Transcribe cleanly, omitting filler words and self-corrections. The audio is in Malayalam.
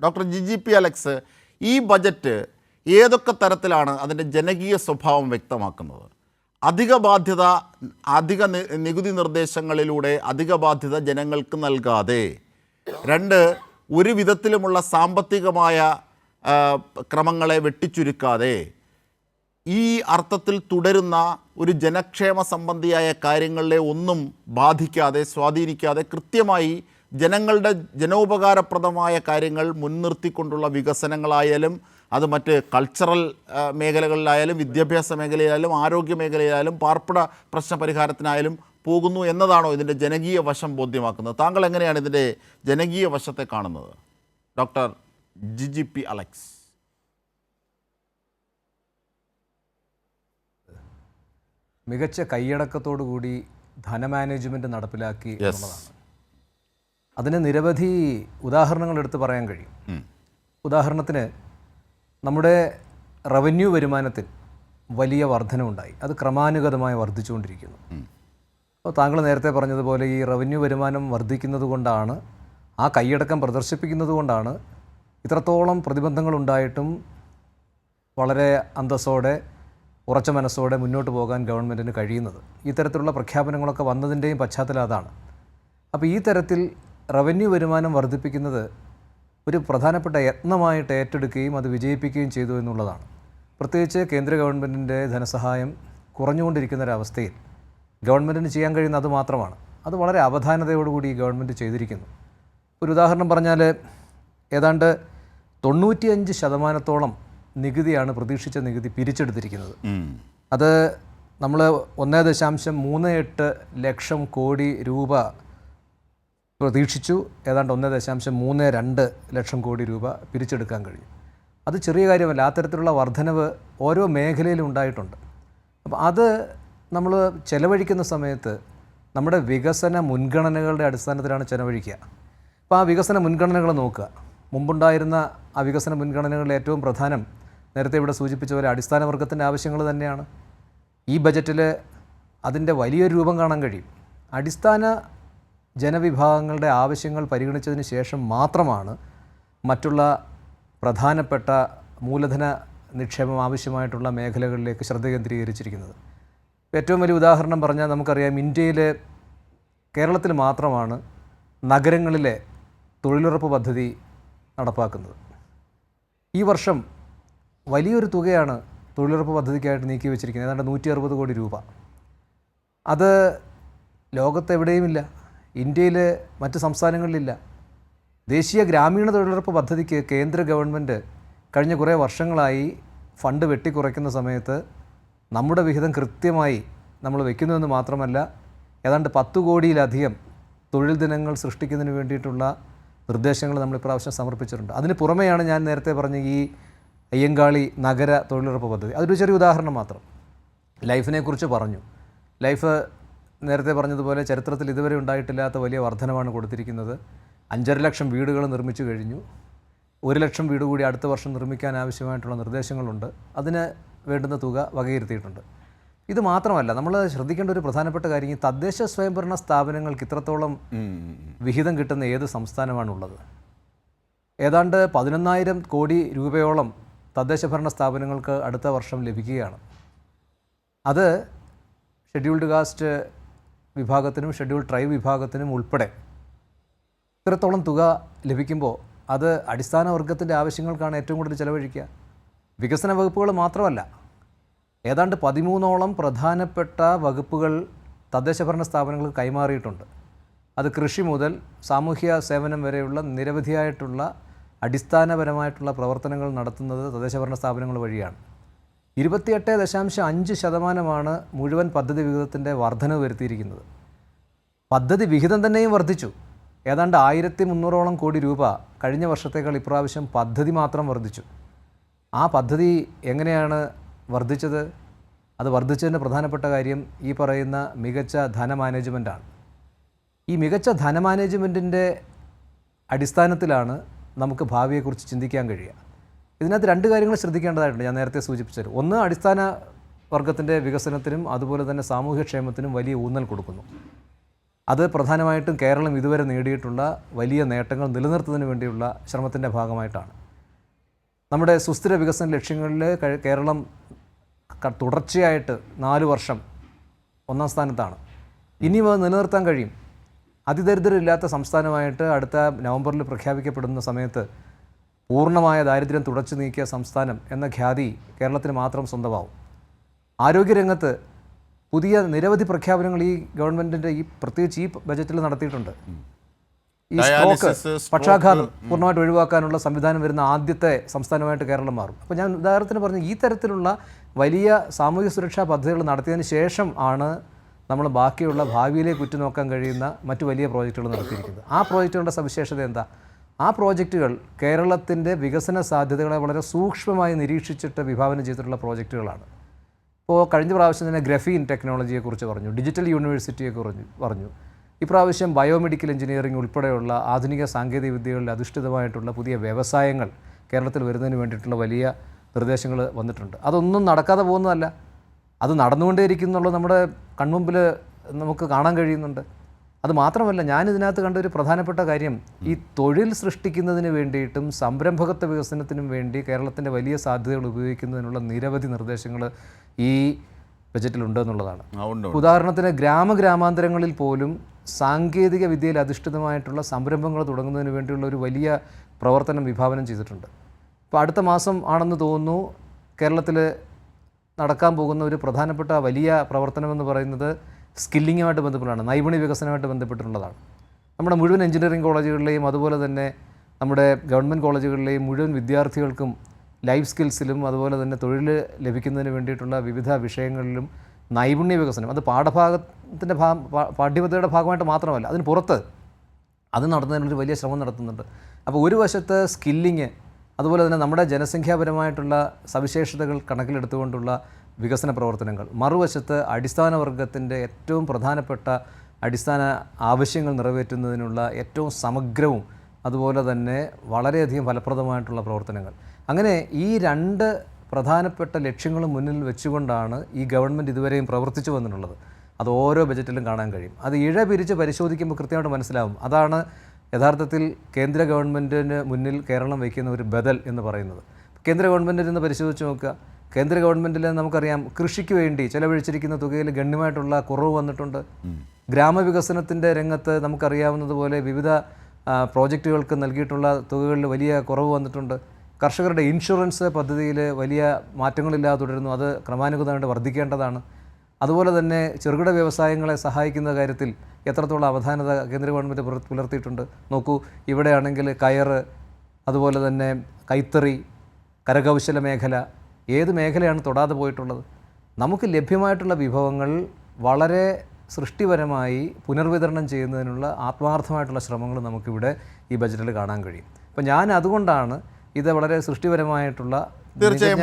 ഡോക്ടർ ജി അലക്സ്, ഈ ബജറ്റ് ഏതൊക്കെ തരത്തിലാണ് അതിൻ്റെ ജനകീയ സ്വഭാവം വ്യക്തമാക്കുന്നത്? അധിക ബാധ്യത, അധിക നികുതി നിർദ്ദേശങ്ങളിലൂടെ അധിക ബാധ്യത ജനങ്ങൾക്ക് നൽകാതെ, രണ്ട്, ഒരു വിധത്തിലുമുള്ള സാമ്പത്തികമായ ക്രമങ്ങളെ വെട്ടിച്ചുരുക്കാതെ, ഈ അർത്ഥത്തിൽ തുടരുന്ന ഒരു ജനക്ഷേമ സംബന്ധിയായ കാര്യങ്ങളെ ഒന്നും ബാധിക്കാതെ, സ്വാധീനിക്കാതെ, കൃത്യമായി ജനങ്ങളുടെ ജനോപകാരപ്രദമായ കാര്യങ്ങൾ മുൻനിർത്തിക്കൊണ്ടുള്ള വികസനങ്ങളായാലും അത് മറ്റ് കൾച്ചറൽ മേഖലകളിലായാലും വിദ്യാഭ്യാസ മേഖലയിലായാലും ആരോഗ്യ മേഖലയിലായാലും പാർപ്പിട പ്രശ്ന പരിഹാരത്തിനായാലും പോകുന്നു എന്നതാണോ ഇതിൻ്റെ ജനകീയ വശം ബോധ്യമാക്കുന്നത്? താങ്കൾ എങ്ങനെയാണ് ഇതിൻ്റെ ജനകീയ വശത്തെ കാണുന്നത്, ഡോക്ടർ ജി അലക്സ്? മികച്ച കൈയടക്കത്തോടുകൂടി ധനമാനേജ്മെൻറ്റ് നടപ്പിലാക്കി എന്നുള്ളതാണ്. അതിന് നിരവധി ഉദാഹരണങ്ങൾ എടുത്ത് പറയാൻ കഴിയും. ഉദാഹരണത്തിന് നമ്മുടെ റവന്യൂ വരുമാനത്തിൽ വലിയ വർധനവുണ്ടായി. അത് ക്രമാനുഗതമായി വർദ്ധിച്ചുകൊണ്ടിരിക്കുന്നു. അപ്പോൾ താങ്കൾ നേരത്തെ പറഞ്ഞതുപോലെ ഈ റവന്യൂ വരുമാനം വർദ്ധിക്കുന്നത് കൊണ്ടാണ്, ആ കൈയടക്കം പ്രദർശിപ്പിക്കുന്നത് കൊണ്ടാണ് ഇത്രത്തോളം പ്രതിബന്ധങ്ങളുണ്ടായിട്ടും വളരെ അന്തസ്സോടെ ഉറച്ച മനസ്സോടെ മുന്നോട്ട് പോകാൻ ഗവൺമെൻറ്റിന് കഴിയുന്നത്. ഈ തരത്തിലുള്ള പ്രഖ്യാപനങ്ങളൊക്കെ വന്നതിൻ്റെയും പശ്ചാത്തലം അതാണ്. അപ്പോൾ ഈ തരത്തിൽ റവന്യൂ വരുമാനം വർദ്ധിപ്പിക്കുന്നത് ഒരു പ്രധാനപ്പെട്ട യത്നമായിട്ട് ഏറ്റെടുക്കുകയും അത് വിജയിപ്പിക്കുകയും ചെയ്തു എന്നുള്ളതാണ്. പ്രത്യേകിച്ച് കേന്ദ്ര ഗവൺമെൻറ്റിൻ്റെ ധനസഹായം കുറഞ്ഞുകൊണ്ടിരിക്കുന്നൊരവസ്ഥയിൽ ഗവൺമെൻറ്റിന് ചെയ്യാൻ കഴിയുന്ന അത് മാത്രമാണ്. അത് വളരെ അവധാനതയോടുകൂടി ഗവൺമെൻറ് ചെയ്തിരിക്കുന്നു. ഒരു ഉദാഹരണം പറഞ്ഞാൽ ഏതാണ്ട് 95% നികുതിയാണ്, പ്രതീക്ഷിച്ച നികുതി പിരിച്ചെടുത്തിരിക്കുന്നത്. അത് നമ്മൾ 1.38 ലക്ഷം കോടി രൂപ പ്രതീക്ഷിച്ചു. ഏതാണ്ട് 1.32 ലക്ഷം കോടി രൂപ പിരിച്ചെടുക്കാൻ കഴിഞ്ഞു. അത് ചെറിയ കാര്യമല്ല. ആ തരത്തിലുള്ള വർധനവ് ഓരോ മേഖലയിലും ഉണ്ടായിട്ടുണ്ട്. അപ്പോൾ അത് നമ്മൾ ചെലവഴിക്കുന്ന സമയത്ത് നമ്മുടെ വികസന മുൻഗണനകളുടെ അടിസ്ഥാനത്തിലാണ് ചെലവഴിക്കുക. അപ്പോൾ ആ വികസന മുൻഗണനകൾ നോക്കുക. മുമ്പുണ്ടായിരുന്ന ആ വികസന മുൻഗണനകളിൽ ഏറ്റവും പ്രധാനം, നേരത്തെ ഇവിടെ സൂചിപ്പിച്ച പോലെ, അടിസ്ഥാന വർഗത്തിൻ്റെ ആവശ്യങ്ങൾ തന്നെയാണ്. ഈ ബജറ്റിൽ അതിൻ്റെ വലിയൊരു രൂപം കാണാൻ കഴിയും. അടിസ്ഥാന ജനവിഭാഗങ്ങളുടെ ആവശ്യങ്ങൾ പരിഗണിച്ചതിന് ശേഷം മാത്രമാണ് മറ്റുള്ള പ്രധാനപ്പെട്ട മൂലധന നിക്ഷേപം ആവശ്യമായിട്ടുള്ള മേഖലകളിലേക്ക് ശ്രദ്ധ കേന്ദ്രീകരിച്ചിരിക്കുന്നത്. ഏറ്റവും വലിയ ഉദാഹരണം പറഞ്ഞാൽ നമുക്കറിയാം, ഇന്ത്യയിലെ കേരളത്തിൽ മാത്രമാണ് നഗരങ്ങളിലെ തൊഴിലുറപ്പ് പദ്ധതി നടപ്പാക്കുന്നത്. ഈ വർഷം വലിയൊരു തുകയാണ് തൊഴിലുറപ്പ് പദ്ധതിക്കായിട്ട് നീക്കി വെച്ചിരിക്കുന്നത്, ഏതാണ്ട് 160 കോടി രൂപ. അത് ലോകത്തെവിടെയുമില്ല, ഇന്ത്യയിൽ മറ്റ് സംസ്ഥാനങ്ങളിലില്ല. ദേശീയ ഗ്രാമീണ തൊഴിലുറപ്പ് പദ്ധതിക്ക് കേന്ദ്ര ഗവൺമെൻറ് കഴിഞ്ഞ കുറേ വർഷങ്ങളായി ഫണ്ട് വെട്ടിക്കുറയ്ക്കുന്ന സമയത്ത് നമ്മുടെ വിഹിതം കൃത്യമായി നമ്മൾ വയ്ക്കുന്നുവെന്ന് മാത്രമല്ല, ഏതാണ്ട് 10 കോടിയിലധികം തൊഴിൽ ദിനങ്ങൾ സൃഷ്ടിക്കുന്നതിന് വേണ്ടിയിട്ടുള്ള നിർദ്ദേശങ്ങൾ നമ്മൾ ഇപ്രാവശ്യം സമർപ്പിച്ചിട്ടുണ്ട്. അതിന് പുറമെയാണ് ഞാൻ നേരത്തെ പറഞ്ഞ ഈ അയ്യങ്കാളി നഗര തൊഴിലുറപ്പ് പദ്ധതി. അതൊരു ചെറിയ ഉദാഹരണം മാത്രം. ലൈഫിനെക്കുറിച്ച് പറഞ്ഞു. ലൈഫ് നേരത്തെ പറഞ്ഞതുപോലെ ചരിത്രത്തിൽ ഇതുവരെ ഉണ്ടായിട്ടില്ലാത്ത വലിയ വർധനമാണ് കൊടുത്തിരിക്കുന്നത്. 5.5 ലക്ഷം വീടുകൾ നിർമ്മിച്ചു കഴിഞ്ഞു. 1 ലക്ഷം വീട് കൂടി അടുത്ത വർഷം നിർമ്മിക്കാൻ ആവശ്യമായിട്ടുള്ള നിർദ്ദേശങ്ങളുണ്ട്. അതിന് വേണ്ടുന്ന തുക വകയിരുത്തിയിട്ടുണ്ട്. ഇത് മാത്രമല്ല, നമ്മൾ ശ്രദ്ധിക്കേണ്ട ഒരു പ്രധാനപ്പെട്ട കാര്യം, ഈ തദ്ദേശ സ്വയംഭരണ സ്ഥാപനങ്ങൾക്ക് ഇത്രത്തോളം വിഹിതം കിട്ടുന്ന ഏത് സംസ്ഥാനമാണുള്ളത്? ഏതാണ്ട് 11,000 കോടി രൂപയോളം തദ്ദേശ ഭരണ സ്ഥാപനങ്ങൾക്ക് അടുത്ത വർഷം ലഭിക്കുകയാണ്. അത് ഷെഡ്യൂൾഡ് കാസ്റ്റ് വിഭാഗത്തിനും ഷെഡ്യൂൾഡ് ട്രൈബ് വിഭാഗത്തിനും ഉൾപ്പെടെ ഇത്രത്തോളം തുക ലഭിക്കുമ്പോൾ അത് അടിസ്ഥാന വർഗത്തിൻ്റെ ആവശ്യങ്ങൾക്കാണ് ഏറ്റവും കൂടുതൽ ചെലവഴിക്കുക. വികസന വകുപ്പുകൾ മാത്രമല്ല, ഏതാണ്ട് 13ഓളം പ്രധാനപ്പെട്ട വകുപ്പുകൾ തദ്ദേശ ഭരണ സ്ഥാപനങ്ങൾക്ക് കൈമാറിയിട്ടുണ്ട്. അത് കൃഷി മുതൽ സാമൂഹ്യ സേവനം വരെയുള്ള നിരവധിയായിട്ടുള്ള അടിസ്ഥാനപരമായിട്ടുള്ള പ്രവർത്തനങ്ങൾ നടത്തുന്നത് തദ്ദേശഭരണ സ്ഥാപനങ്ങൾ വഴിയാണ്. 28.5% മുഴുവൻ പദ്ധതി വിഹിതത്തിൻ്റെ വർധനവ് വരുത്തിയിരിക്കുന്നത്. പദ്ധതി വിഹിതം തന്നെയും വർദ്ധിച്ചു. ഏതാണ്ട് 1300ഓളം കോടി രൂപ കഴിഞ്ഞ വർഷത്തേക്കാൾ ഇപ്രാവശ്യം പദ്ധതി മാത്രം വർദ്ധിച്ചു. ആ പദ്ധതി എങ്ങനെയാണ് വർദ്ധിച്ചത്? അത് വർദ്ധിച്ചതിൻ്റെ പ്രധാനപ്പെട്ട കാര്യം ഈ പറയുന്ന മികച്ച ധനമാനേജ്മെൻറ്റാണ്. ഈ മികച്ച ധനമാനേജ്മെൻറ്റിൻ്റെ അടിസ്ഥാനത്തിലാണ് നമുക്ക് ഭാവിയെക്കുറിച്ച് ചിന്തിക്കാൻ കഴിയുക. ഇതിനകത്ത് 2 കാര്യങ്ങൾ ശ്രദ്ധിക്കേണ്ടതായിട്ടുണ്ട്. ഞാൻ നേരത്തെ സൂചിപ്പിച്ചത്, ഒന്ന്, അടിസ്ഥാന വർഗത്തിൻ്റെ വികസനത്തിനും അതുപോലെ തന്നെ സാമൂഹ്യക്ഷേമത്തിനും വലിയ ഊന്നൽ കൊടുക്കുന്നു. അത് പ്രധാനമായിട്ടും കേരളം ഇതുവരെ നേടിയിട്ടുള്ള വലിയ നേട്ടങ്ങൾ നിലനിർത്തുന്നതിന് വേണ്ടിയുള്ള ശ്രമത്തിൻ്റെ ഭാഗമായിട്ടാണ്. നമ്മുടെ സുസ്ഥിര വികസന ലക്ഷ്യങ്ങളിൽ കേരളം തുടർച്ചയായിട്ട് 4 വർഷം ഒന്നാം സ്ഥാനത്താണ്. ഇനിയും അത് നിലനിർത്താൻ കഴിയും. അതിദരിദ്രരില്ലാത്ത സംസ്ഥാനമായിട്ട് അടുത്ത നവംബറിൽ പ്രഖ്യാപിക്കപ്പെടുന്ന സമയത്ത് പൂർണ്ണമായ ദാരിദ്ര്യം തുടച്ചു നീക്കിയ സംസ്ഥാനം എന്ന ഖ്യാതി കേരളത്തിന് മാത്രം സ്വന്തമാവും. ആരോഗ്യരംഗത്ത് പുതിയ നിരവധി പ്രഖ്യാപനങ്ങൾ ഈ ഗവൺമെൻറ്റിൻ്റെ പ്രത്യേകിച്ച് ഈ ബജറ്റിൽ നടത്തിയിട്ടുണ്ട്. ഈ സ്ട്രോക്ക്, പക്ഷാഘാതം പൂർണ്ണമായിട്ട് ഒഴിവാക്കാനുള്ള സംവിധാനം വരുന്ന ആദ്യത്തെ സംസ്ഥാനമായിട്ട് കേരളം മാറും. അപ്പോൾ ഞാൻ ഉദാഹരണത്തിന് പറഞ്ഞു, ഈ തരത്തിലുള്ള വലിയ സാമൂഹ്യ സുരക്ഷാ പദ്ധതികൾ നടത്തിയതിന് ശേഷം ആണ് നമ്മൾ ബാക്കിയുള്ള ഭാവിയിലേക്ക് ഉറ്റുനോക്കാൻ കഴിയുന്ന മറ്റു വലിയ പ്രോജക്റ്റുകൾ നടത്തിയിരിക്കുന്നത്. ആ പ്രോജക്റ്റുകളുടെ സവിശേഷത എന്താ? ആ പ്രോജക്റ്റുകൾ കേരളത്തിൻ്റെ വികസന സാധ്യതകളെ വളരെ സൂക്ഷ്മമായി നിരീക്ഷിച്ചിട്ട് വിഭാവനം ചെയ്തിട്ടുള്ള പ്രോജക്റ്റുകളാണ്. ഇപ്പോൾ കഴിഞ്ഞ പ്രാവശ്യം തന്നെ ഗ്രഫീൻ ടെക്നോളജിയെക്കുറിച്ച് പറഞ്ഞു, ഡിജിറ്റൽ യൂണിവേഴ്സിറ്റിയെക്കുറിച്ച് പറഞ്ഞു. ഇപ്രാവശ്യം ബയോമെഡിക്കൽ എഞ്ചിനീയറിംഗ് ഉൾപ്പെടെയുള്ള ആധുനിക സാങ്കേതിക വിദ്യകളിൽ അധിഷ്ഠിതമായിട്ടുള്ള പുതിയ വ്യവസായങ്ങൾ കേരളത്തിൽ വരുന്നതിന് വേണ്ടിയിട്ടുള്ള വലിയ നിർദ്ദേശങ്ങൾ വന്നിട്ടുണ്ട്. അതൊന്നും നടക്കാതെ പോകുന്നതല്ല, അത് നടന്നുകൊണ്ടേയിരിക്കുന്നുള്ളത് നമ്മുടെ കൺമുമ്പിൽ നമുക്ക് കാണാൻ കഴിയുന്നുണ്ട്. അത് മാത്രമല്ല, ഞാനിതിനകത്ത് കണ്ട ഒരു പ്രധാനപ്പെട്ട കാര്യം, ഈ തൊഴിൽ സൃഷ്ടിക്കുന്നതിന് വേണ്ടിയിട്ടും സംരംഭകത്വ വികസനത്തിനും വേണ്ടി കേരളത്തിൻ്റെ വലിയ സാധ്യതകൾ ഉപയോഗിക്കുന്നതിനുള്ള നിരവധി നിർദ്ദേശങ്ങൾ ഈ ബജറ്റിലുണ്ട് എന്നുള്ളതാണ്. ഉദാഹരണത്തിന് ഗ്രാമാന്തരങ്ങളിൽ പോലും സാങ്കേതിക വിദ്യയിൽ അധിഷ്ഠിതമായിട്ടുള്ള സംരംഭങ്ങൾ തുടങ്ങുന്നതിന് വേണ്ടിയുള്ള ഒരു വലിയ പ്രവർത്തനം വിഭാവനം ചെയ്തിട്ടുണ്ട്. ഇപ്പോൾ അടുത്ത മാസം ആണെന്ന് തോന്നുന്നു കേരളത്തിൽ നടക്കാൻ പോകുന്ന ഒരു പ്രധാനപ്പെട്ട വലിയ പ്രവർത്തനമെന്ന് പറയുന്നത് സ്കില്ലിങ്ങുമായിട്ട് ബന്ധപ്പെട്ടാണ്, നൈപുണ്യ വികസനമായിട്ട് ബന്ധപ്പെട്ടിട്ടുള്ളതാണ്. നമ്മുടെ മുഴുവൻ എഞ്ചിനീയറിംഗ് കോളേജുകളിലെയും അതുപോലെ തന്നെ നമ്മുടെ ഗവൺമെൻറ് കോളേജുകളിലെയും മുഴുവൻ വിദ്യാർത്ഥികൾക്കും ലൈഫ് സ്കിൽസിലും അതുപോലെ തന്നെ തൊഴിൽ ലഭിക്കുന്നതിന് വേണ്ടിയിട്ടുള്ള വിവിധ വിഷയങ്ങളിലും നൈപുണ്യ വികസനം, അത് പാഠഭാഗത്തിൻ്റെ പാഠ്യപദ്ധതിയുടെ ഭാഗമായിട്ട് മാത്രമല്ല, അതിന് പുറത്ത് അത് നടത്തുന്നതിനൊരു വലിയ ശ്രമം നടത്തുന്നുണ്ട്. അപ്പോൾ ഒരു വശത്ത് സ്കില്ലിങ്, അതുപോലെ തന്നെ നമ്മുടെ ജനസംഖ്യാപരമായിട്ടുള്ള സവിശേഷതകൾ കണക്കിലെടുത്തുകൊണ്ടുള്ള വികസന പ്രവർത്തനങ്ങൾ, മറുവശത്ത് അടിസ്ഥാന വർഗത്തിൻ്റെ ഏറ്റവും പ്രധാനപ്പെട്ട അടിസ്ഥാന ആവശ്യങ്ങൾ നിറവേറ്റുന്നതിനുള്ള ഏറ്റവും സമഗ്രവും അതുപോലെ തന്നെ വളരെയധികം ഫലപ്രദമായിട്ടുള്ള പ്രവർത്തനങ്ങൾ. അങ്ങനെ ഈ 2 പ്രധാനപ്പെട്ട ലക്ഷ്യങ്ങളും മുന്നിൽ വെച്ചുകൊണ്ടാണ് ഈ ഗവൺമെൻറ് ഇതുവരെയും പ്രവർത്തിച്ചു വന്നിട്ടുള്ളത്. അത് ഓരോ ബജറ്റിലും കാണാൻ കഴിയും. അത് ഇഴ പിരിച്ച് പരിശോധിക്കുമ്പോൾ കൃത്യമായിട്ട് മനസ്സിലാവും. അതാണ് യഥാർത്ഥത്തിൽ കേന്ദ്ര ഗവൺമെൻറ്റിന് മുന്നിൽ കേരളം വയ്ക്കുന്ന ഒരു ബദൽ എന്ന് പറയുന്നത്. കേന്ദ്ര ഗവൺമെൻറ്റിൽ നിന്ന് പരിശോധിച്ച് നോക്കുക. കേന്ദ്ര ഗവൺമെൻറ്റിൽ നമുക്കറിയാം കൃഷിക്ക് വേണ്ടി ചെലവഴിച്ചിരിക്കുന്ന തുകയിൽ ഗണ്യമായിട്ടുള്ള കുറവ് വന്നിട്ടുണ്ട്. ഗ്രാമവികസനത്തിൻ്റെ രംഗത്ത് നമുക്കറിയാവുന്നതുപോലെ വിവിധ പ്രോജക്റ്റുകൾക്ക് നൽകിയിട്ടുള്ള തുകകളിൽ വലിയ കുറവ് വന്നിട്ടുണ്ട്. കർഷകരുടെ ഇൻഷുറൻസ് പദ്ധതിയിൽ വലിയ മാറ്റങ്ങളില്ലാതെ തുടരുന്നു, അത് ക്രമാനുഗതമായിട്ട് വർദ്ധിക്കേണ്ടതാണ്. അതുപോലെ തന്നെ ചെറുകിട വ്യവസായങ്ങളെ സഹായിക്കുന്ന കാര്യത്തിൽ എത്രത്തോളം അവധാനത കേന്ദ്ര ഗവൺമെൻറ് പുലർത്തിയിട്ടുണ്ട് നോക്കൂ. ഇവിടെയാണെങ്കിൽ കയറ്, അതുപോലെ തന്നെ കൈത്തറി, കരകൗശല മേഖല, ഏത് മേഖലയാണ് തൊടാതെ പോയിട്ടുള്ളത്? നമുക്ക് ലഭ്യമായിട്ടുള്ള വിഭവങ്ങൾ വളരെ സൃഷ്ടിപരമായി പുനർവിതരണം ചെയ്യുന്നതിനുള്ള ആത്മാർത്ഥമായിട്ടുള്ള ശ്രമങ്ങൾ നമുക്കിവിടെ ഈ ബജറ്റിൽ കാണാൻ കഴിയും. അപ്പോൾ ഞാൻ അതുകൊണ്ടാണ് ഇത് വളരെ സൃഷ്ടിപരമായിട്ടുള്ള തീർച്ചയായും